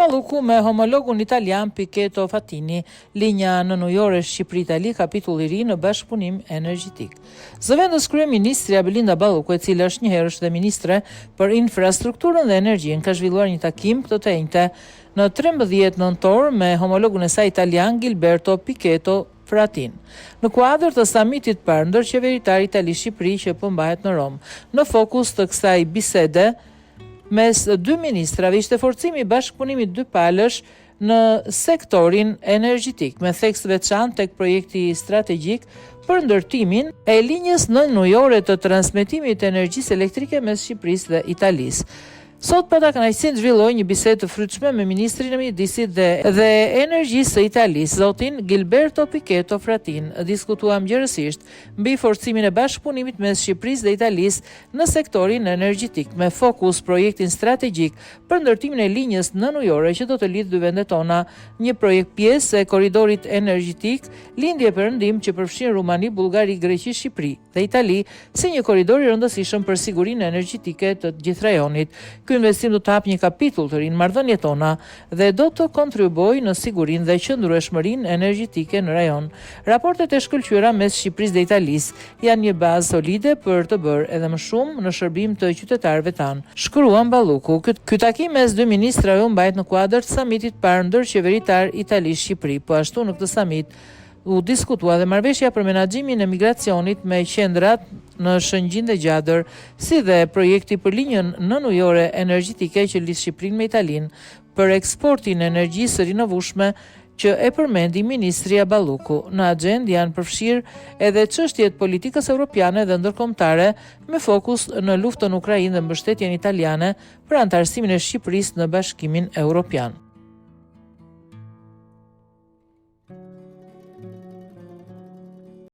Balluku me homologun italian Pichetto Fratin, linja nënujore Shqipëri-Itali, kapitulli i ri në bashkëpunim energjetik. Zëvendës kryeministri Belinda Balluku, e cila është njëherësh dhe ministre për infrastrukturën dhe energjinë, ka zhvilluar një takim këtë të njëjtë në 13 nëntor me homologun e saj italian Gilberto Pichetto Fratin, në kuadër të samitit parë ndërqeveritar Itali-Shqipëri që po mbahet në Rom. Në fokus të kësaj bisede mes dy ministrave ishte forcimi i bashkëpunimit dy palësh në sektorin energjetik, me theks veçantë tek projekti strategjik për ndërtimin e linjës nënujore të transmetimit të energjisë elektrike mes Shqipërisë dhe Italisë. Sot pata kënaqësinë zhvilloi një bisedë të frytshme me ministrin e mjedisit dhe energjisë së Italisë, zotin Gilberto Pichetto Fratin. Diskutuam gjërësisht mbi forcimin e bashkëpunimit mes Shqipërisë dhe Italisë në sektorin energjetik, me fokus projektin strategjik për ndërtimin e linjës nënujore që do të lidhë dy vendet tona, një projekt pjesë e korridorit energjetik, lindje perëndim që përfshin Rumani, Bullgari, Greqi, Shqipëri dhe Itali, si një korridor i rëndësishëm për sigurinë energjetike të gjithë rajonit. Ky investim do të hap një kapitull të ri në marrëdhëniet tona dhe do të kontribuojë në sigurinë dhe qëndrueshmërinë energjetike në rajon. Raportet e shkëlqyera mes Shqipërisë dhe Italisë janë një bazë solide për të bërë edhe më shumë në shërbim të qytetarëve tanë, shkruan Balluku. Ky takim mes dy ministrave u mbajt në kuadër të samitit parë ndërqeveritar Itali-Shqipëri. Po ashtu në këtë samit u diskutua dhe marrëveshja për menaxhimin e migracionit me qendrat në Shëngjin dhe Gjadër, si dhe projekti për linjën nënujore energjetike që lidh Shqipërinë me Italinë për eksportin e energjisë së rinovueshme që e përmendi ministria Balluku. Në agjendë janë përfshirë edhe çështjet politikës europiane dhe ndërkombëtare me fokus në luftën në Ukrainë dhe mbështetjen italiane për antarësimin e Shqipërisë në Bashkimin Evropian.